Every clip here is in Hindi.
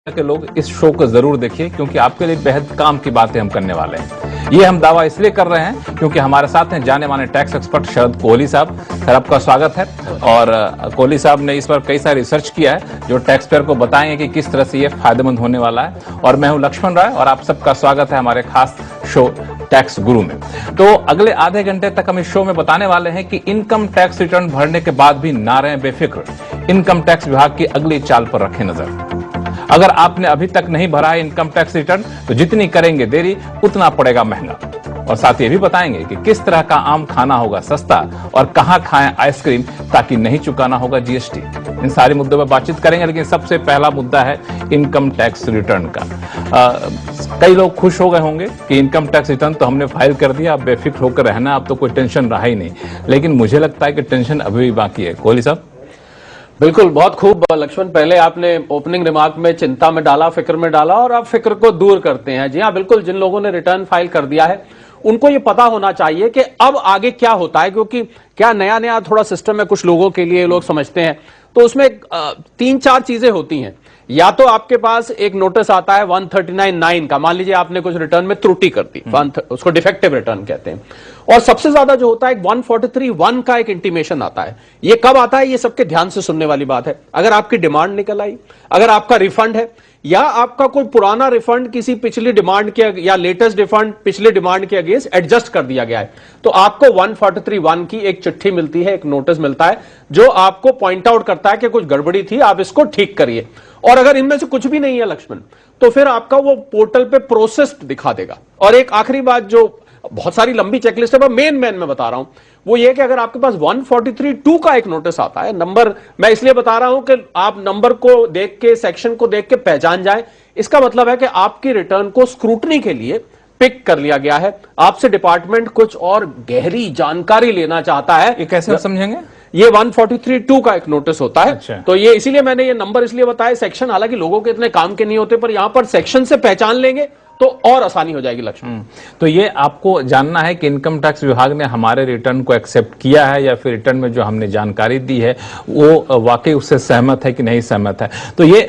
के लोग इस शो को जरूर देखिए क्योंकि आपके लिए बेहद काम की बातें हम करने वाले हैं। ये हम दावा इसलिए कर रहे हैं क्योंकि हमारे साथ हैं जाने माने टैक्स एक्सपर्ट शरद कोहली साहब। सर, आपका स्वागत है। और कोहली साहब ने इस पर कई सारे रिसर्च किया है जो टैक्स पेयर को बताएंगे कि किस तरह से ये फायदेमंद होने वाला है। और मैं हूं लक्ष्मण राय और आप सबका स्वागत है हमारे खास शो टैक्स गुरु में। तो अगले आधे घंटे तक हम इस शो में बताने वाले हैं कि इनकम टैक्स रिटर्न भरने के बाद भी ना रहें बेफिक्र। इनकम टैक्स विभाग की अगली चाल पर रखें नजर। अगर आपने अभी तक नहीं भरा है इनकम टैक्स रिटर्न तो जितनी करेंगे देरी उतना पड़ेगा महंगा। और साथ ही ये भी बताएंगे कि किस तरह का आम खाना होगा सस्ता और कहां खाएं आइसक्रीम ताकि नहीं चुकाना होगा जीएसटी। इन सारे मुद्दों पर बातचीत करेंगे, लेकिन सबसे पहला मुद्दा है इनकम टैक्स रिटर्न का। कई लोग खुश हो गए होंगे कि इनकम टैक्स रिटर्न तो हमने फाइल कर दिया, अब बेफिक्र होकर रहना, अब तो कोई टेंशन रहा ही नहीं। लेकिन मुझे लगता है कि टेंशन अभी भी बाकी है। कोहली साहब। बिल्कुल, बहुत खूब लक्ष्मण। पहले आपने ओपनिंग रिमार्क में चिंता में डाला, फिक्र में डाला, और आप फिक्र को दूर करते हैं। जी हाँ, बिल्कुल, जिन लोगों ने रिटर्न फाइल कर दिया है उनको ये पता होना चाहिए कि अब आगे क्या होता है, क्योंकि क्या नया नया थोड़ा सिस्टम है कुछ लोगों के लिए, लोग समझते हैं। तो उसमें 3-4 चीजें होती हैं। या तो आपके पास एक नोटिस आता है 139(9) का, मान लीजिए आपने कुछ रिटर्न में त्रुटि कर दी, उसको डिफेक्टिव रिटर्न कहते हैं। और सबसे ज्यादा जो होता है 143(1) का एक इंटीमेशन आता है। ये कब आता है, ये सबके ध्यान से सुनने वाली बात है। अगर आपकी डिमांड निकल आई, अगर आपका रिफंड है, या आपका कोई पुराना रिफंड किसी पिछली डिमांड के या लेटेस्ट रिफंड पिछले डिमांड के अगेंस्ट एडजस्ट कर दिया गया है, तो आपको 143(1) की एक चिट्ठी मिलती है, एक नोटिस मिलता है जो आपको पॉइंट आउट करता है कि कुछ गड़बड़ी थी, आप इसको ठीक करिए। और अगर इनमें से कुछ भी नहीं है लक्ष्मण, तो फिर आपका वो पोर्टल पे प्रोसेस्ड दिखा देगा। और एक आखिरी बात, जो बहुत सारी लंबी चेकलिस्ट है, पर मेन मैं बता रहा हूं, वो ये कि अगर आपके पास 143(2) का एक नोटिस आता है, नंबर मैं इसलिए बता रहा हूं कि आप नंबर को देख के, सेक्शन को देख के पहचान जाए। इसका मतलब है कि आपकी रिटर्न को स्क्रूटनी के लिए पिक कर लिया गया है। आपसे डिपार्टमेंट कुछ और गहरी जानकारी लेना चाहता है। ये कैसे समझेंगे? ये 143(2) का एक नोटिस होता है। अच्छा। तो ये इसीलिए मैंने ये नंबर इसलिए बताया। सेक्शन हालांकि लोगों के इतने काम के नहीं होते, पर यहां पर सेक्शन से पहचान लेंगे तो और आसानी हो जाएगी लक्ष्मण। तो ये आपको जानना है कि इनकम टैक्स विभाग ने हमारे रिटर्न को एक्सेप्ट किया है या फिर रिटर्न में जो हमने जानकारी दी है वो वाकई उससे सहमत है कि नहीं सहमत है। तो ये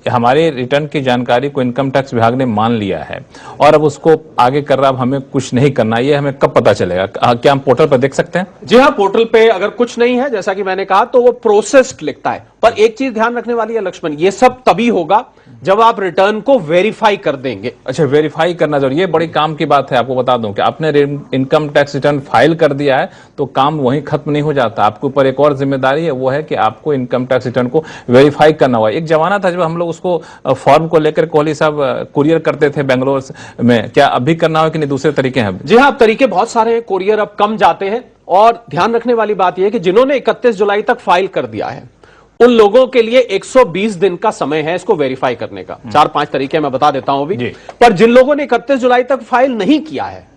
हमारे रिटर्न की जानकारी को इनकम टैक्स विभाग ने मान लिया है और अब उसको आगे कर रहा, अब हमें कुछ नहीं करना। ये हमें कब पता चलेगा? क्या हम पोर्टल पर देख सकते हैं? जी हाँ, पोर्टल पे अगर कुछ नहीं है, जैसा कि मैंने कहा, तो वो प्रोसेस्ड लिखता है। पर एक चीज ध्यान रखने वाली है लक्ष्मण, ये सब तभी होगा जब आप रिटर्न को वेरीफाई कर देंगे। अच्छा, वेरीफाई करना जरूरी, ये बड़ी काम की बात है। आपको बता दूं कि आपने इनकम टैक्स रिटर्न फाइल कर दिया है तो काम वहीं खत्म नहीं हो जाता। आपके ऊपर एक और जिम्मेदारी है, वो है कि आपको इनकम टैक्स रिटर्न को वेरीफाई करना होगा। एक जमाना था जब हम लोग उसको फॉर्म को लेकर कोहली साहब कुरियर करते थे बेंगलोर में, क्या अभी करना हो कि नहीं दूसरे तरीके हैं? जी हाँ, अब तरीके बहुत सारे हैं, कुरियर अब कम जाते हैं। और ध्यान रखने वाली बात यह है कि जिन्होंने 31 जुलाई तक फाइल कर दिया है उन लोगों के लिए 120 दिन का समय है इसको वेरीफाई करने का। 4-5 तरीके मैं बता देता हूं अभी। पर जिन लोगों ने 31 जुलाई तक फाइल नहीं किया है,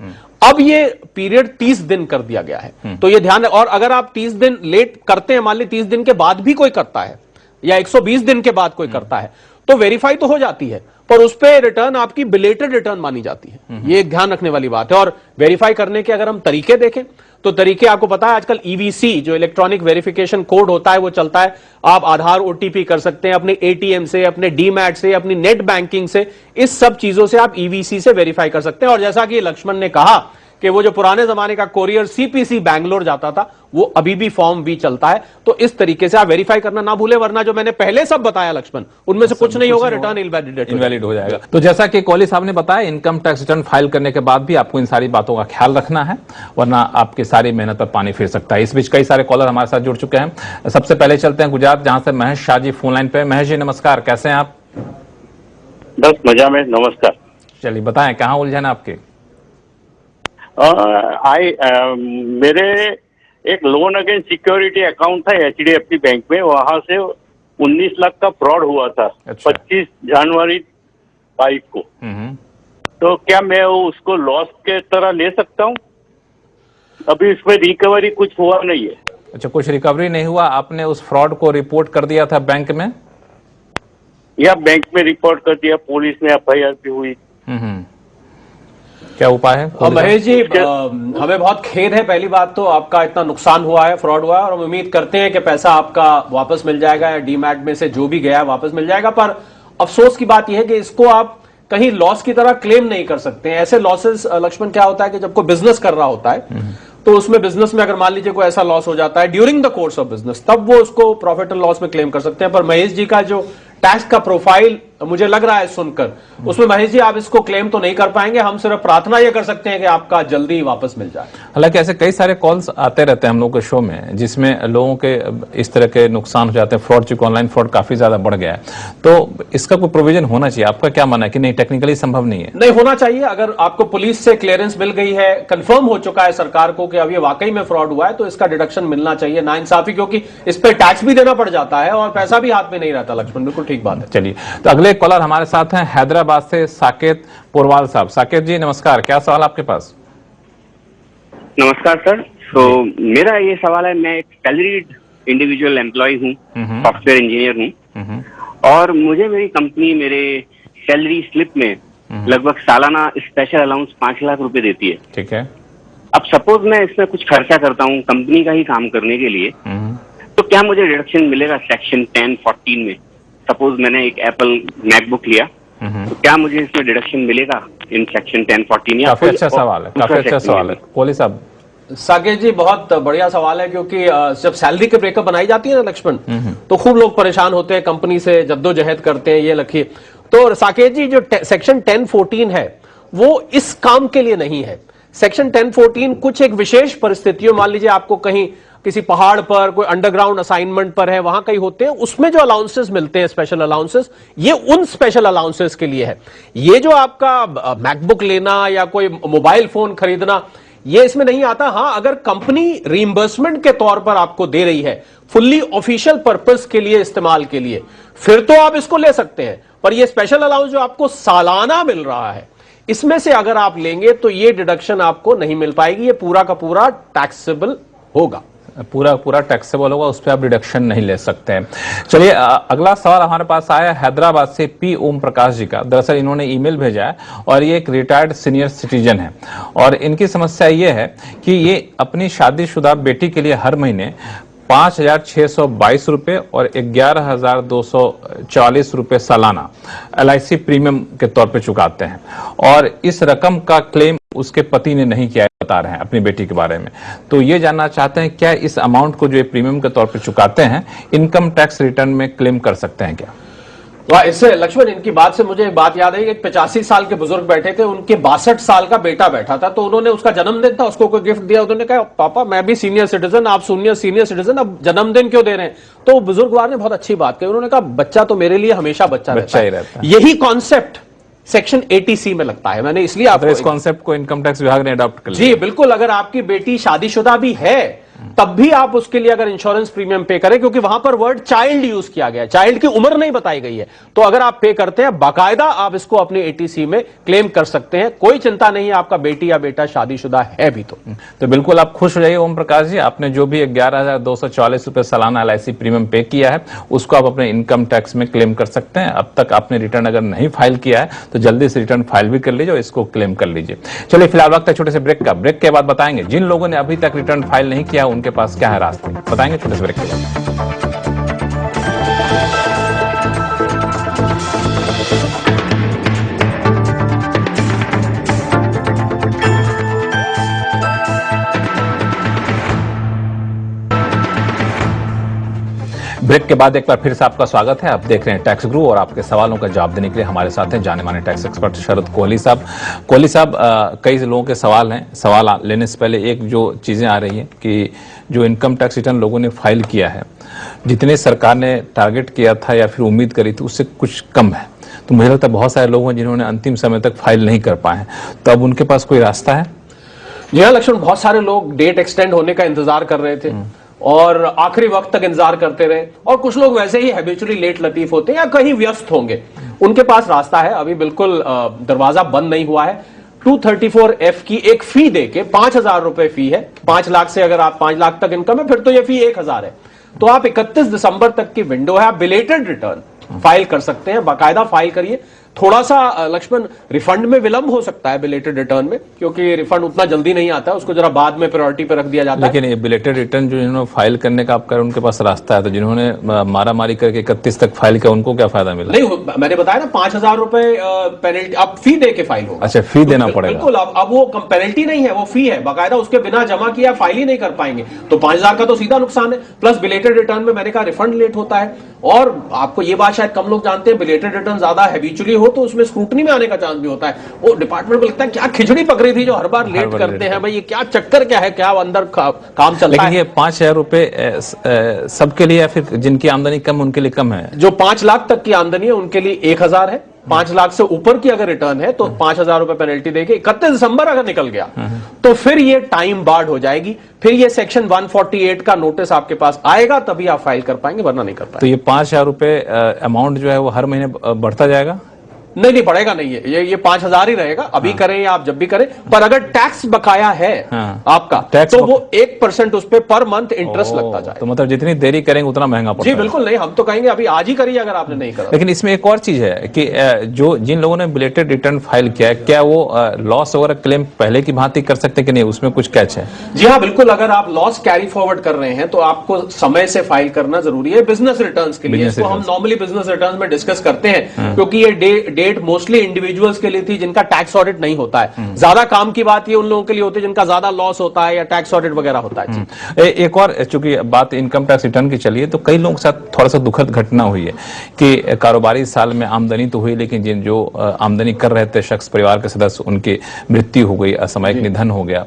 अब ये पीरियड 30 दिन कर दिया गया है। तो ये ध्यान है। और अगर आप 30 दिन लेट करते हैं, मान ली 30 दिन के बाद भी कोई करता है या 120 दिन के बाद कोई करता है, तो वेरीफाई तो हो जाती है, पर उस पर रिटर्न आपकी बिलेटेड रिटर्न मानी जाती है। ये एक ध्यान रखने वाली बात है। और वेरीफाई करने के अगर हम तरीके देखें तो तरीके आपको पता है, आजकल ईवीसी जो इलेक्ट्रॉनिक वेरिफिकेशन कोड होता है वो चलता है। आप आधार ओटीपी कर सकते हैं, अपने एटीएम से, अपने डीमैट से, अपनी नेट बैंकिंग से, इस सब चीजों से आप ईवीसी से वेरीफाई कर सकते हैं। और जैसा कि लक्ष्मण ने कहा कि वो जो पुराने जमाने का कोरियर सीपीसी बैंगलोर जाता था, वो अभी भी फॉर्म भी चलता है। तो इस तरीके से आप वेरीफाई करना ना भूले, वरना जो मैंने पहले सब बताया लक्ष्मण, उनमें से कुछ नहीं होगा, रिटर्न इनवैलिड हो जाएगा। तो जैसा कि कोहली साहब ने बताया, इनकम टैक्स रिटर्न फाइल करने के बाद भी आपको इन सारी बातों का ख्याल रखना है, वरना आपकी सारी मेहनत पर पानी फिर सकता है। इस बीच कई सारे कॉलर हमारे साथ जुड़ चुके हैं। सबसे पहले चलते हैं गुजरात, जहां से महेश शाह जी फोन लाइन पे। महेश जी नमस्कार, कैसे हैं आप? बस मजा में, नमस्कार। चलिए बताएं, कहाँ उलझन है आपकी? मेरे एक लोन अगेंस्ट सिक्योरिटी अकाउंट था एचडीएफसी बैंक में, वहां से 19 लाख का फ्रॉड हुआ था। अच्छा। 25 जनवरी 22 को। तो क्या मैं उसको लॉस के तरह ले सकता हूँ? अभी इसमें रिकवरी कुछ हुआ नहीं है। अच्छा, कुछ रिकवरी नहीं हुआ। आपने उस फ्रॉड को रिपोर्ट कर दिया था बैंक में? या बैंक में रिपोर्ट कर दिया, पुलिस में एफआईआर भी हुई। क्या उपाय है? महेश जी, हमें बहुत खेद है, पहली बात तो आपका इतना नुकसान हुआ है, फ्रॉड हुआ है, और हम उम्मीद करते हैं कि पैसा आपका वापस मिल जाएगा, या डीमैट में से जो भी गया वापस मिल जाएगा। पर अफसोस की बात यह है कि इसको आप कहीं लॉस की तरह क्लेम नहीं कर सकते हैं। ऐसे लॉसेस लक्ष्मण क्या होता है कि जब कोई बिजनेस कर रहा होता है तो उसमें बिजनेस में अगर मान लीजिए कोई ऐसा लॉस हो जाता है during the course of business, तब वो उसको प्रॉफिट एंड लॉस में क्लेम कर सकते हैं। पर महेश जी का जो टैक्स का प्रोफाइल मुझे लग रहा है सुनकर, उसमें महेश जी आप इसको क्लेम तो नहीं कर पाएंगे। हम सिर्फ प्रार्थना ये कर सकते हैं कि आपका जल्दी वापस मिल जाए। हालांकि ऐसे कई सारे कॉल्स आते रहते हैं हम लोग के शो में जिसमें लोगों के इस तरह के नुकसान हो जाते हैं, फ्रॉड, चूंकि ऑनलाइन फ्रॉड काफी ज्यादा बढ़ गया है, तो इसका कोई प्रोविजन होना चाहिए। आपका क्या मानना है कि नहीं, टेक्निकली संभव नहीं है? नहीं होना चाहिए। अगर आपको पुलिस से क्लियरेंस मिल गई है, कंफर्म हो चुका है सरकार को कि अब ये वाकई में फ्रॉड हुआ है, तो इसका डिडक्शन मिलना चाहिए। नाइंसाफी, क्योंकि इस पर टैक्स भी देना पड़ जाता है और पैसा भी हाथ में नहीं रहता। लक्ष्मण बिल्कुल ठीक बात है। चलिए, तो अगले कॉलर हमारे साथ हैं हैदराबाद से साकेत पुरवाल साहब। साकेत जी नमस्कार, क्या सवाल आपके पास? नमस्कार सर। तो मेरा ये सवाल है, मैं एक सैलरीड इंडिविजुअल एम्प्लॉय हूँ, सॉफ्टवेयर इंजीनियर हूँ, और मुझे मेरी कंपनी मेरे सैलरी स्लिप में लगभग सालाना स्पेशल अलाउंस 5 लाख रुपए देती है। ठीक है। अब सपोज मैं इसमें कुछ खर्चा करता हूँ कंपनी का ही काम करने के लिए, तो क्या मुझे रिडक्शन मिलेगा सेक्शन 1014 में? सपोज मैंने एक एप्पल मैकबुक लिया, तो क्या मुझे इसमें डिडक्शन मिलेगा इन सेक्शन 1014? काफी अच्छा सवाल है, काफी अच्छा सवाल है कोहली साहब। साकेत जी बहुत बढ़िया सवाल है, क्योंकि जब सैलरी के ब्रेकअप बनाई जाती है ना लक्ष्मण, तो खूब लोग परेशान होते हैं, कंपनी से जद्दोजहद करते हैं। ये लिखिए, तो साकेत जी जो सेक्शन 1014 है वो इस काम के लिए नहीं है। सेक्शन 1014 कुछ एक विशेष परिस्थितियों, मान लीजिए आपको कहीं किसी पहाड़ पर कोई अंडरग्राउंड असाइनमेंट पर है, वहां कहीं होते हैं, उसमें जो अलाउंसेस मिलते हैं स्पेशल अलाउंसेस, ये उन स्पेशल अलाउंसेस के लिए है। ये जो आपका मैकबुक लेना या कोई मोबाइल फोन खरीदना, ये इसमें नहीं आता। हां, अगर कंपनी रीइंबर्समेंट के तौर पर आपको दे रही है, फुल्ली ऑफिशियल पर्पस के लिए, इस्तेमाल के लिए, फिर तो आप इसको ले सकते हैं। पर ये स्पेशल अलाउंस जो आपको सालाना मिल रहा है, इसमें से अगर आप लेंगे तो ये डिडक्शन आपको नहीं मिल पाएगी। ये पूरा का पूरा टैक्सेबल होगा, पूरा टैक्सेबल होगा, उस पर आप डिडक्शन नहीं ले सकते हैं। चलिए, अगला सवाल हमारे पास आया हैदराबाद से पी ओम प्रकाश जी का। दरअसल इन्होंने ईमेल भेजा है और ये एक रिटायर्ड सीनियर सिटीजन है और इनकी समस्या ये है कि ये अपनी शादीशुदा बेटी के लिए हर महीने 5,622 रुपए और 11,240 रुपए सालाना LIC प्रीमियम के तौर पे चुकाते हैं, और इस रकम का क्लेम उसके पति ने नहीं किया, बता रहे हैं अपनी बेटी के बारे में। तो ये जानना चाहते हैं क्या इस अमाउंट को जो ये प्रीमियम के तौर पे चुकाते हैं इनकम टैक्स रिटर्न में क्लेम कर सकते हैं क्या? वाह, इससे लक्ष्मण इनकी बात से मुझे एक बात याद है कि 85 साल के बुजुर्ग बैठे थे, उनके 62 साल का बेटा बैठा था, तो उन्होंने उसका जन्मदिन था, उसको कोई गिफ्ट दिया। उन्होंने कहा पापा मैं भी सीनियर सिटीजन, आप सीनियर सिटीजन, अब जन्मदिन क्यों दे रहे हैं? तो बुजुर्गवार ने बहुत अच्छी बात कही, उन्होंने कहा बच्चा तो मेरे लिए हमेशा बच्चा ही रहता है। यही कॉन्सेप्ट सेक्शन 80C में लगता है। मैंने इसलिए आपको इस कॉन्सेप्ट को इनकम टैक्स विभाग ने अडॉप्ट कर लिया। जी बिल्कुल, अगर आपकी बेटी शादीशुदा भी है तब भी आप उसके लिए अगर इंश्योरेंस प्रीमियम पे करें, क्योंकि वहां पर वर्ड चाइल्ड यूज किया गया है, चाइल्ड की उम्र नहीं बताई गई है, तो अगर आप पे करते हैं बाकायदा आप इसको अपने 80C में क्लेम कर सकते हैं। कोई चिंता नहीं है, आपका बेटी या बेटा शादीशुदा है भी तो बिल्कुल आप खुश हो जाइए ओम प्रकाश जी। आपने जो भी 11,240 रुपए सालाना LIC प्रीमियम पे किया है उसको आप अपने इनकम टैक्स में क्लेम कर सकते हैं। अब तक आपने रिटर्न अगर नहीं फाइल किया है तो जल्दी से रिटर्न फाइल भी कर लीजिए और इसको क्लेम कर लीजिए। चलिए, फिलहाल वक्त है छोटे से ब्रेक का। ब्रेक के बाद बताएंगे जिन लोगों ने अभी तक रिटर्न फाइल नहीं किया उनके पास क्या है रास्ते, बताएंगे छोटे से ब्रेक के बाद। ब्रेक के बाद एक बार फिर से आपका स्वागत है। आप देख रहे हैं टैक्स गुरु और आपके सवालों का जवाब देने के लिए हमारे साथ हैं जाने माने टैक्स एक्सपर्ट शरद कोहली साहब। कोहली साहब, कई लोगों के सवाल हैं। सवाल लेने से पहले एक जो चीजें आ रही हैं कि जो इनकम टैक्स रिटर्न लोगों ने फाइल किया है, जितने सरकार ने टारगेट किया था या फिर उम्मीद करी थी उससे कुछ कम है, तो मुझे लगता है बहुत सारे लोग हैं जिन्होंने अंतिम समय तक फाइल नहीं कर पाए हैं, तो अब उनके पास कोई रास्ता है? जी हाँ लक्ष्मण, बहुत सारे लोग डेट एक्सटेंड होने का इंतजार कर रहे थे और आखिरी वक्त तक इंतजार करते रहे, और कुछ लोग वैसे ही हैबिचुअली लेट लतीफ होते हैं या कहीं व्यस्त होंगे, उनके पास रास्ता है। अभी बिल्कुल दरवाजा बंद नहीं हुआ है। 234F की एक फी देके 5,000 रुपए फी है। 5 लाख से अगर आप 5 लाख तक इनकम है फिर तो ये फी 1,000 है। तो आप 31 दिसंबर तक की विंडो है, आप बिलेटेड रिटर्न फाइल कर सकते हैं। बाकायदा फाइल करिए, थोड़ा सा लक्ष्मण रिफंड में विलंब हो सकता है बिलेटेड रिटर्न में, क्योंकि रिफंड उतना जल्दी नहीं आता है, उसको जरा बाद में प्रायोरिटी पे रख दिया जाता है। लेकिन ये बिलेटेड रिटर्न जो जिन्होंने फाइल करने का आप कह रहे हैं उनके पास रास्ता है, तो जिन्होंने मारा मारी करके 31 तक फाइल किया उनको क्या फायदा मिला? नहीं, मैंने बताया ना 5,000 रुपए पेनल्टी, अब फी दे के फाइल होगा। अच्छा, फी देना पड़ेगा। बिल्कुल, अब वो पेनल्टी नहीं है, वो फी है बाकायदा, उसके बिना जमा किया फाइल ही नहीं कर पाएंगे, तो 5,000 का तो सीधा नुकसान है। प्लस बिलेटेड रिटर्न में मैंने कहा रिफंड लेट होता है, और आपको ये बात शायद कम लोग जानते हैं, बिलेटेड रिटर्न ज्यादा हैबिचुअली हो तो उसमें स्क्रूटनी में आने का चांस भी होता है। वो डिपार्टमेंट को लगता है क्या खिचड़ी पकड़ी थी जो हर बार लेट करते हैं, भाई ये क्या चक्कर क्या है, क्या अंदर काम चलता है। लेकिन ये 5,000 रुपए सबके लिए या फिर जिनकी आमदनी कम उनके लिए कम है? जो 5 लाख तक की आमदनी है उनके लिए 1,000 है, 5 लाख से ऊपर की अगर रिटर्न है तो 5,000 रुपए पेनल्टी देके 31 दिसंबर अगर निकल गया तो फिर ये टाइम बार्ड हो जाएगी, फिर ये सेक्शन 148 का नोटिस आपके पास आएगा, तभी आप फाइल कर पाएंगे, वरना नहीं कर पाएंगे। तो ये 5,000 रुपए अमाउंट जो है वो हर महीने बढ़ता जाएगा? नहीं बढ़ेगा नहीं, ये 5,000 ही रहेगा, अभी करें या आप जब भी करें। पर अगर टैक्स बकाया है आपका टैक्स तो वो 1% उस पर पर मंथ इंटरेस्ट लगता जाए। तो मतलब जितनी देरी करेंगे उतना महंगा पड़ता जी है? बिल्कुल नहीं, हम तो कहेंगे अभी आज ही करिए अगर आपने नहीं करा। लेकिन इसमें एक और चीज है कि जो जिन लोगों ने बिलेटेड रिटर्न फाइल किया है, क्या वो लॉस वगैरह क्लेम पहले की भांति कर सकते हैं कि नहीं, उसमें कुछ कैच है? जी हाँ बिल्कुल, अगर आप लॉस कैरी फॉरवर्ड कर रहे हैं तो आपको समय से फाइल करना जरूरी है बिजनेस रिटर्न्स के लिए। इसको हम नॉर्मली बिजनेस रिटर्न्स में डिस्कस करते हैं, क्योंकि ये डेट मोस्टली इंडिविजुअल्स के लिए थी जिनका टैक्स ऑडिट नहीं होता है। ज्यादा काम की बात ये उन लोगों के लिए होती है जिनका ज्यादा लॉस होता है या टैक्स ऑडिट वगैरह होता है। एक और, चूंकि बात इनकम टैक्स रिटर्न की चली है, तो कई लोगों के साथ थोड़ा सा दुखद घटना हुई है कि कारोबारी साल में आमदनी तो हुई, लेकिन जिन जो आमदनी कर रहे थे शख्स, परिवार के सदस्य, उनकी मृत्यु हो गई, असामयिक निधन हो गया,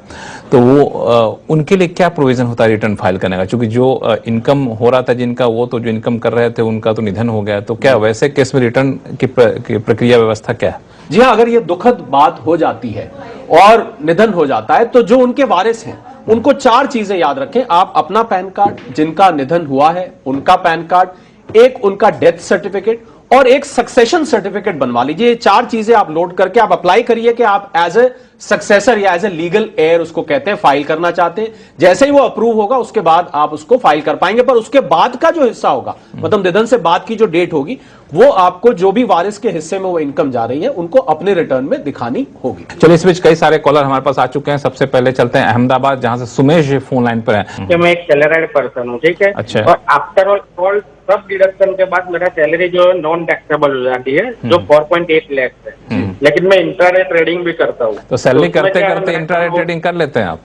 तो वो उनके लिए क्या प्रोविजन होता है रिटर्न फाइल करने का? क्योंकि जो इनकम हो रहा था जिनका, वो तो जो इनकम कर रहे थे उनका तो निधन हो गया, तो क्या वैसे केस में रिटर्न की प्रक्रिया व्यवस्था क्या है? जी हाँ, अगर ये दुखद बात हो जाती है और निधन हो जाता है तो जो उनके वारिस हैं उनको 4 चीजें याद रखें आप। अपना पैन कार्ड, जिनका निधन हुआ है उनका पैन कार्ड, एक उनका डेथ सर्टिफिकेट और एक सक्सेशन सर्टिफिकेट बनवा लीजिए। ये 4 चीजें आप लोड करके आप अप्लाई करिए कि आप एज ए सक्सेसर या एज ए लीगल एयर उसको कहते हैं फाइल करना चाहते हैं। जैसे ही वो अप्रूव होगा उसके बाद आप उसको फाइल कर पाएंगे, पर उसके बाद का जो हिस्सा होगा, मतलब निधन से बाद की जो डेट होगी, वो आपको जो भी वारिस के हिस्से में वो इनकम जा रही है उनको अपने रिटर्न में दिखानी होगी। चलिए, इस बीच कई सारे कॉलर हमारे पास आ चुके हैं। सबसे पहले चलते हैं अहमदाबाद, जहां से सुमेश जी फोन लाइन पर हैं। मैं एक सैलरीड पर्सन हूँ, ठीक है। अच्छा। और आफ्टर ऑल सब डिडक्शन के बाद मेरा सैलरी जो है नॉन टैक्सेबल हो जाती है, जो 4.8 लाख है। लेकिन मैं इंट्राडे ट्रेडिंग भी करता हूँ। तो सैलरी करते करते इंट्राडे ट्रेडिंग कर लेते हैं आप?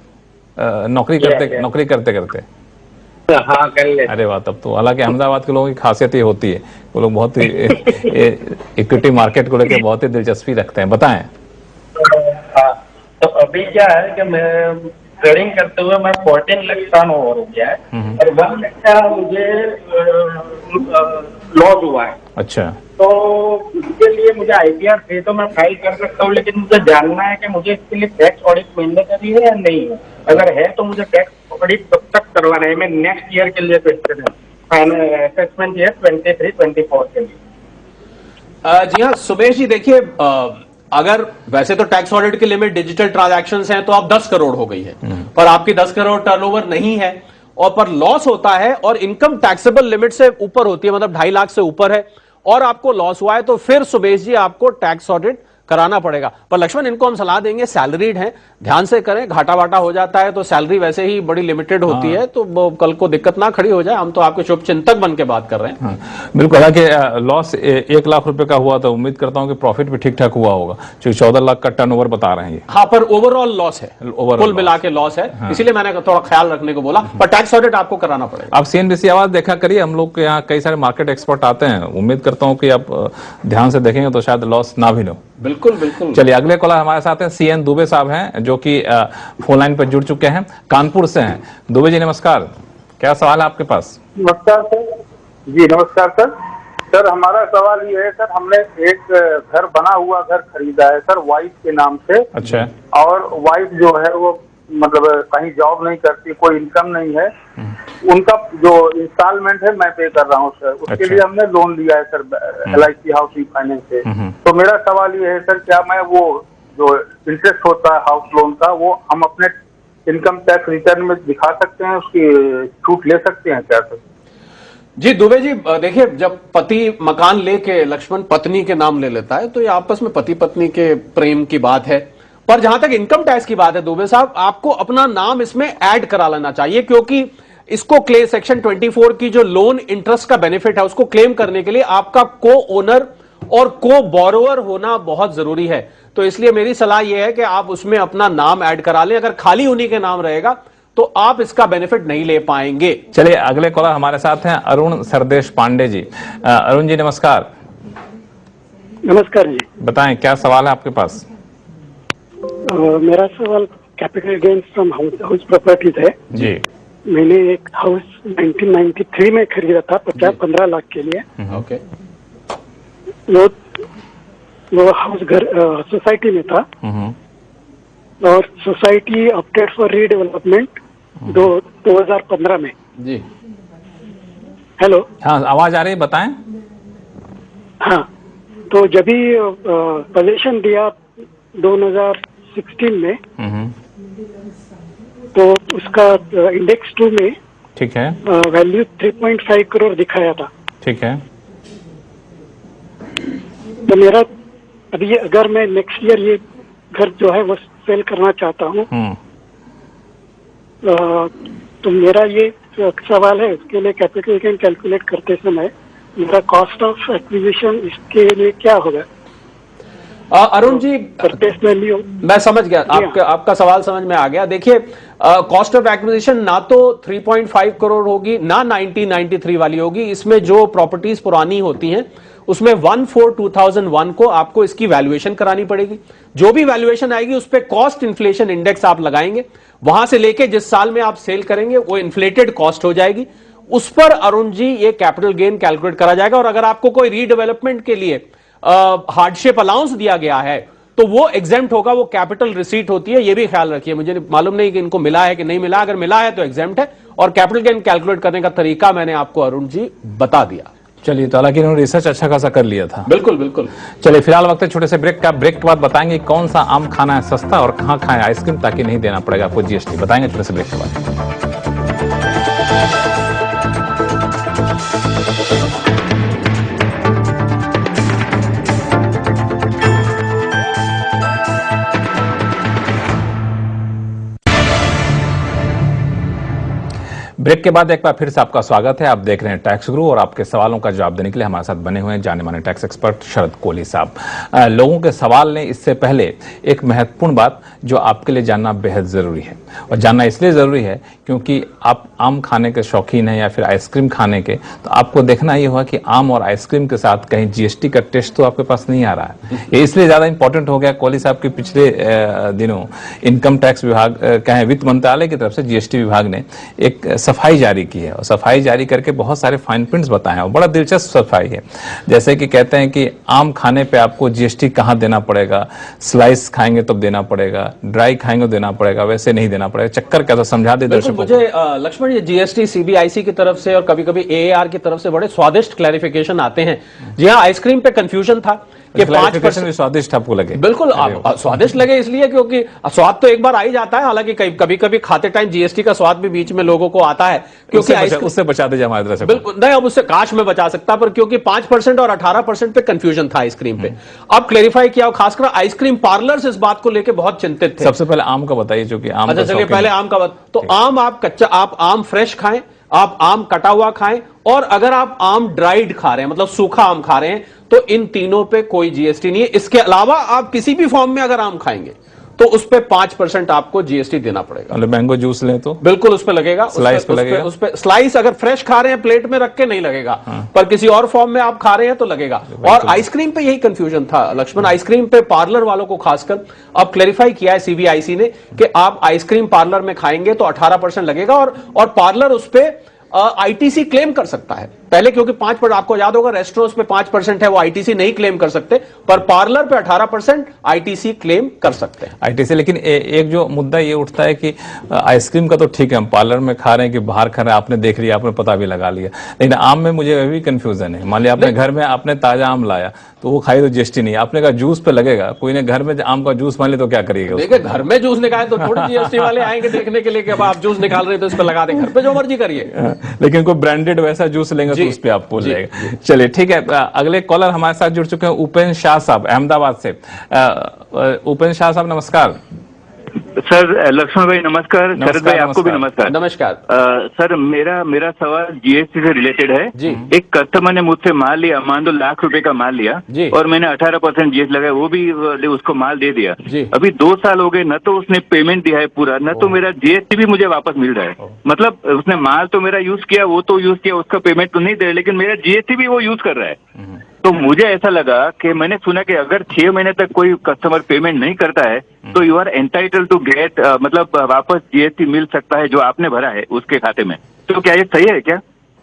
नौकरी करते करते? हाँ, कर ले। अरे वाह, तब तो। हालांकि अहमदाबाद के लोगों की खासियत ये होती है, वो लोग बहुत ही इक्विटी मार्केट को लेकर बहुत ही दिलचस्पी रखते हैं। बताएं। हाँ, तो अभी क्या है कि मैं ट्रेडिंग करते हुए मैं 14 लाख टर्न ओवर हो गया है और 1 लाख का मुझे लॉस हुआ है। अच्छा। तो इसके लिए मुझे ITR है तो मैं फाइल कर सकता हूँ, लेकिन मुझे जानना है कि मुझे इसके लिए टैक्स ऑडिट मैंडेटरी है या नहीं है। अगर है तो मुझे टैक्स ऑडिट कब तक करवाना है? मैं नेक्स्ट ईयर के लिए क्वेश्चन है, असेसमेंट ईयर 23-24 के लिए। जी हाँ सुमेश जी, देखिए अगर वैसे तो टैक्स ऑडिट की लिमिट डिजिटल ट्रांजैक्शंस हैं तो आप 10 करोड़ हो गई है, पर आपकी 10 करोड़ टर्नओवर नहीं है और पर लॉस होता है और इनकम टैक्सेबल लिमिट से ऊपर होती है, मतलब 2.5 लाख से ऊपर है और आपको लॉस हुआ है, तो फिर सुमेश जी आपको टैक्स ऑडिट कराना पड़ेगा। पर लक्ष्मण, इनको हम सलाह देंगे, सैलरीड हैं, ध्यान से करें, घाटा वाटा हो जाता है तो सैलरी वैसे ही बड़ी लिमिटेड होती है, तो कल को दिक्कत ना खड़ी हो जाए। हम तो आपके शुभ चिंतक बन के बात कर रहे हैं। बिल्कुल। हालांकि लॉस 1 लाख रुपए का हुआ, तो उम्मीद करता हूं कि प्रॉफिट भी ठीक ठाक हुआ होगा, क्योंकि 14 लाख का टर्नओवर बता रहे हैं। हाँ, पर ओवरऑल लॉस है, कुल मिला के लॉस है, इसीलिए मैंने थोड़ा ख्याल रखने को बोला, पर टैक्स ऑडिट आपको कराना पड़ेगा। आप CNBC आवाज देखा करिए, हम लोग के यहाँ कई सारे मार्केट एक्सपर्ट आते हैं, उम्मीद करता हूँ कि आप ध्यान से देखेंगे तो शायद लॉस ना भी लो। बिल्कुल बिल्कुल। चलिए, अगले कॉलर हमारे साथ हैं CN दुबे साहब हैं, जो कि फोन लाइन पर जुड़ चुके हैं, कानपुर से हैं। दुबे जी नमस्कार, क्या सवाल है आपके पास? नमस्कार सर जी। नमस्कार सर। सर हमारा सवाल ये है सर, हमने एक घर बना हुआ घर खरीदा है सर वाइफ के नाम से। अच्छा। और वाइफ जो है वो मतलब कहीं जॉब नहीं करती, कोई इनकम नहीं है। उनका जो इंस्टॉलमेंट है मैं पे कर रहा हूँ सर, उसके लिए हमने लोन लिया है सर LIC हाउसिंग फाइनेंस से। तो मेरा सवाल ये है सर, क्या मैं वो जो इंटरेस्ट होता है हाउस लोन का, वो हम अपने इनकम टैक्स रिटर्न में दिखा सकते हैं, उसकी छूट ले सकते हैं क्या सर? जी दुबे जी, देखिए जब पति मकान लेके लक्ष्मण पत्नी के नाम ले लेता है तो ये आपस में पति पत्नी के प्रेम की बात है। पर जहां तक इनकम टैक्स की बात है दुबे साहब, आपको अपना नाम इसमें ऐड करा लेना चाहिए, क्योंकि इसको क्लेम सेक्शन 24 की जो लोन इंटरेस्ट का बेनिफिट है उसको क्लेम करने के लिए आपका को ओनर और को बोरोवर होना बहुत जरूरी है। तो इसलिए मेरी सलाह यह है कि आप उसमें अपना नाम ऐड करा लें। अगर खाली उन्हीं के नाम रहेगा तो आप इसका बेनिफिट नहीं ले पाएंगे। चलिए अगले कॉलर हमारे साथ हैं अरुण सरदेश पांडे जी। अरुण जी नमस्कार। नमस्कार जी। बताएं क्या सवाल है आपके पास? मेरा सवाल capital gains from house properties है जी। मैंने एक हाउस 1993 में खरीदा था 15 लाख के लिए। ओके। वो हाउस घर सोसाइटी में था और सोसाइटी ऑप्टेड फॉर रीडेवलपमेंट 2015 में। जी। हेलो। हाँ आवाज आ रही है, बताएं। हाँ, तो जब भी पोजीशन दिया 2016 में तो उसका इंडेक्स 2 में ठीक है वैल्यू 3.5 करोड़ दिखाया था। ठीक है। तो मेरा अभी अगर मैं नेक्स्ट ईयर ये घर जो है वो सेल करना चाहता हूँ तो मेरा ये सवाल है, उसके लिए कैपिटल गेन कैलकुलेट करते समय मेरा कॉस्ट ऑफ एक्विजिशन इसके लिए क्या होगा? अरुण जी परचेस वैल्यू मैं समझ गया, आपका सवाल समझ में आ गया। देखिए कॉस्ट ऑफ एक्विजिशन ना तो 3.5 करोड़ होगी ना 1993 वाली होगी। इसमें जो प्रॉपर्टीज पुरानी होती हैं उसमें 1/4/2001 को आपको इसकी वैल्यूएशन करानी पड़ेगी। जो भी वैल्यूएशन आएगी उस पर कॉस्ट इन्फ्लेशन इंडेक्स आप लगाएंगे, वहां से लेके जिस साल में आप सेल करेंगे वो इन्फ्लेटेड कॉस्ट हो जाएगी। उस पर अरुण जी ये कैपिटल गेन कैलकुलेट करा जाएगा। और अगर आपको कोई रीडेवलपमेंट के लिए हार्डशिप अलाउंस दिया गया है तो वो एग्जेम्प्ट होगा, वो कैपिटल रिसीट होती है। ये भी ख्याल रखिए, मुझे मालूम नहीं कि इनको मिला है कि नहीं मिला। अगर मिला है तो एग्जेम्प्ट है। और कैपिटल गेन कैलकुलेट करने का तरीका मैंने आपको अरुण जी बता दिया। चलिए, तो हालांकि इन्होंने रिसर्च अच्छा खासा कर लिया था। बिल्कुल बिल्कुल। चलिए फिलहाल वक्त है छोटे से ब्रेक का। ब्रेक के बाद बताएंगे कौन सा आम खाना है सस्ता और कहां खाएं आइसक्रीम ताकि नहीं देना पड़ेगा आपको जीएसटी। बताएंगे छोटे से ब्रेक के बाद। ब्रेक के बाद एक बार फिर से आपका स्वागत है। आप देख रहे हैं टैक्स गुरु और आपके सवालों का जवाब देने के लिए हमारे साथ बने हुए हैं जाने माने टैक्स एक्सपर्ट शरद कोहली साहब। लोगों के सवाल ने इससे पहले एक महत्वपूर्ण बात जो आपके लिए जानना बेहद जरूरी है, और जानना इसलिए जरूरी है क्योंकि आप आम खाने के शौकीन हैं या फिर आइसक्रीम खाने के, तो आपको देखना ये होगा कि आम और आइसक्रीम के साथ कहीं जीएसटी का टेस्ट तो आपके पास नहीं आ रहा है। ये इसलिए ज्यादा इंपॉर्टेंट हो गया कोहली साहब के पिछले दिनों इनकम टैक्स विभाग कहें वित्त मंत्रालय की तरफ से जीएसटी विभाग ने एक सफाई जारी की है। और सफाई जारी करके बहुत सारे फाइन प्रिंट्स बताए हैं और बड़ा दिलचस्प सफाई है। जैसे कि कहते हैं कि आम खाने पे आपको जीएसटी कहां देना पड़ेगा, स्लाइस खाएंगे तब देना पड़ेगा, ड्राई खाएंगे तो देना पड़ेगा, वैसे नहीं देना पड़ेगा। चक्कर क्या, तो समझा दे दर्शकों। मुझे लक्ष्मण ये जीएसटी सीबीआईसी की तरफ से और कभी कभी एएआर की तरफ से बड़े स्वादिष्ट क्लैरिफिकेशन आते हैं। जी हाँ, आइसक्रीम पे कंफ्यूजन था कि 5% भी स्वादिष्ट आपको लगे। बिल्कुल स्वादिष्ट लगे इसलिए क्योंकि स्वाद तो एक बार आ ही जाता है। हालांकि कभी कभी खाते टाइम जीएसटी का स्वाद भी बीच में लोगों को आता है, क्योंकि उससे बचा दीजिए हमारे तरफ से। बिल्कुल नहीं, अब उससे काश में बचा सकता, पर क्योंकि 5% और 18% पे कंफ्यूजन था आइसक्रीम पे। अब क्लेरिफाई किया, खासकर आइसक्रीम पार्लर्स इस बात को लेकर बहुत चिंतित थे। सबसे पहले आम का बताइए, जो कि आम। अच्छा चलिए पहले आम का तो आम आप कच्चा, आप आम फ्रेश खाएं, आप आम कटा हुआ खाएं, और अगर आप आम ड्राइड खा रहे हैं मतलब सूखा आम खा रहे हैं तो इन तीनों पे कोई जीएसटी नहीं है। इसके अलावा आप किसी भी फॉर्म में अगर आम खाएंगे तो उस पे 5% आपको जीएसटी देना पड़ेगा। मतलब मैंगो जूस लें तो बिल्कुल उस पे लगेगा। स्लाइस पे लगेगा। उस पे स्लाइस अगर फ्रेश खा रहे हैं प्लेट में रख के नहीं लगेगा, पर किसी और फॉर्म में आप खा रहे हैं तो लगेगा। और आइसक्रीम पे यही कंफ्यूजन था लक्ष्मण। आइसक्रीम पे पार्लर वालों को खासकर अब क्लेरिफाई किया है सीबीआईसी ने कि आप आइसक्रीम पार्लर में खाएंगे तो 18% लगेगा, और पार्लर उस पे आईटीसी क्लेम कर सकता है। पहले क्योंकि 5%, आपको याद होगा रेस्टोरेंट्स पे 5% है, वो आईटीसी नहीं क्लेम कर सकते, पर पार्लर पे 18% आईटीसी क्लेम कर सकते हैं। आईटीसी। लेकिन एक जो मुद्दा ये उठता है कि आइसक्रीम का तो ठीक है, हम पार्लर में खा रहे हैं कि बाहर खा रहे हैं, आपने देख लिया, आपने पता भी लगा लिया, लेकिन आम में मुझे अभी कंफ्यूजन है। मान लिया आपने घर में आपने ताजा आम लाया तो वो खाई तो जीएसटी नहीं। आपने कहा जूस पे लगेगा, कोई ने घर में आम का जूस मान ले तो क्या करिएगा? देखिए घर में जूस निकाले तो थोड़ी जीएसटी वाले आएंगे देखने के लिए कि अब आप जूस निकाल रहे हो तो इस पे लगा दें, घर पे जो मर्जी करिए। लेकिन कोई ब्रांडेड वैसा जूस लेंगे तो उस पे आप बोल जाएगा। चलिए ठीक है, अगले कॉलर हमारे साथ जुड़ चुके हैं उपेंद्र शाह साहब अहमदाबाद से। उपेंद्र शाह साहब नमस्कार। सर लक्ष्मण भाई नमस्कार, शरद भाई आपको भी नमस्कार। नमस्कार। सर मेरा सवाल जीएसटी से रिलेटेड है जी। एक कस्टमर ने मुझसे माल लिया, मान लो ₹1,00,000 का माल लिया जी। और मैंने 18% जीएसटी लगाया, वो भी उसको माल दे दिया जी। अभी 2 साल हो गए, न तो उसने पेमेंट दिया है पूरा, न तो मेरा जीएसटी भी मुझे वापस मिल रहा है। मतलब उसने माल तो मेरा यूज किया, वो तो यूज किया, उसका पेमेंट तो नहीं दे, लेकिन मेरा जीएसटी भी वो यूज कर रहा है। तो मुझे ऐसा लगा कि मैंने सुना कि अगर 6 महीने तक कोई कस्टमर पेमेंट नहीं करता है तो you are entitle to get मतलब वापस जीएसटी मिल सकता है जो आपने भरा है उसके खाते में। तो क्या ये सही है क्या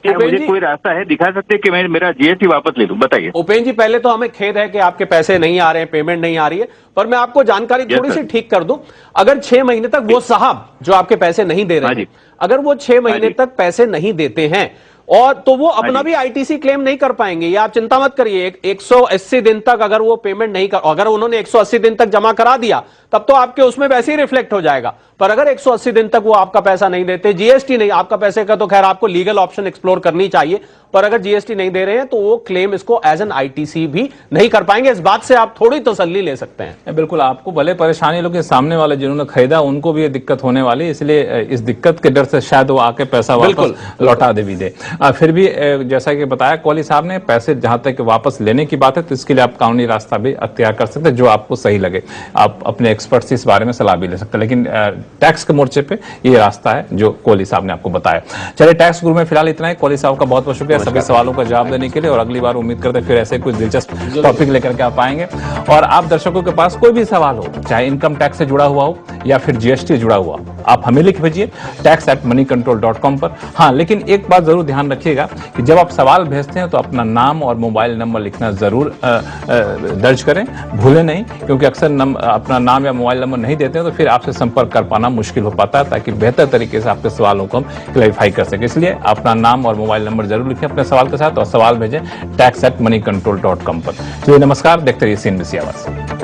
मुझे कोई रास्ता है दिखा सकते हैं कि मैं मेरा जीएसटी वापस ले लूं? बताइए। उपेंद्र जी पहले तो हमें खेद है कि आपके पैसे नहीं आ रहे हैं, पेमेंट नहीं आ रही है, पर मैं आपको जानकारी थोड़ी सी ठीक कर दूं। अगर 6 महीने तक वो साहब जो आपके पैसे नहीं दे रहे हैं, अगर वो 6 महीने तक पैसे नहीं देते हैं और तो वो अपना भी आईटीसी क्लेम नहीं कर पाएंगे, ये आप चिंता मत करिए। 180 दिन तक अगर वो पेमेंट नहीं कर, अगर उन्होंने 180 दिन तक जमा करा दिया तब तो आपके उसमें वैसे ही रिफ्लेक्ट हो जाएगा। पर अगर 180 दिन तक वो आपका पैसा नहीं देते, जीएसटी नहीं, आपका पैसे का तो खैर आपको लीगल ऑप्शन एक्सप्लोर करनी चाहिए, पर अगर जीएसटी नहीं दे रहे हैं तो वो क्लेम इसको एज एन आईटीसी भी नहीं कर पाएंगे। इस बात से आप थोड़ी तसल्ली ले सकते हैं। बिल्कुल, आपको भले परेशानी, लेकिन सामने वाले जिन्होंने खरीदा उनको भी ये दिक्कत होने वाली, इसलिए इस दिक्कत के डर से शायद वो आके पैसा वापस लौटा दे भी दे। फिर भी जैसा कि बताया कोहली साहब ने, पैसे जहां तक वापस लेने की बात है तो इसके लिए आप कानूनी रास्ता भी अख्तियार कर सकते हैं, जो आपको सही लगे। आप अपने एक्सपर्ट से इस बारे में सलाह भी ले सकते हैं, लेकिन टैक्स के मोर्चे पे ये रास्ता है जो कोहली साहब ने आपको बताया। चलिए, टैक्स गुरु में फिलहाल इतना ही। कोहली साहब का बहुत बहुत शुक्रिया सभी सवालों का जवाब देने के लिए, और अगली बार उम्मीद करते हैं फिर ऐसे कुछ दिलचस्प टॉपिक लेकर के आप आएंगे। और आप दर्शकों के पास कोई भी सवाल हो, चाहे इनकम टैक्स से जुड़ा हुआ हो या फिर जीएसटी से जुड़ा हुआ, आप हमें लिख भेजिए tax@moneycontrol.com पर। हाँ, लेकिन एक बात जरूर ध्यान रखिएगा कि जब आप सवाल भेजते हैं तो अपना नाम और मोबाइल नंबर लिखना जरूर दर्ज करें, भूलें नहीं, क्योंकि अक्सर अपना नाम या मोबाइल नंबर नहीं देते हैं तो फिर आपसे संपर्क कर पाना मुश्किल हो पाता है, ताकि बेहतर तरीके से आपके सवालों को हम क्लैरिफाई कर सकें। इसलिए अपना नाम और मोबाइल नंबर जरूर लिखें अपने सवाल के साथ, और सवाल भेजें tax@moneycontrol.com पर। चलिए नमस्कार, देखते रहिए CNBC आवाज।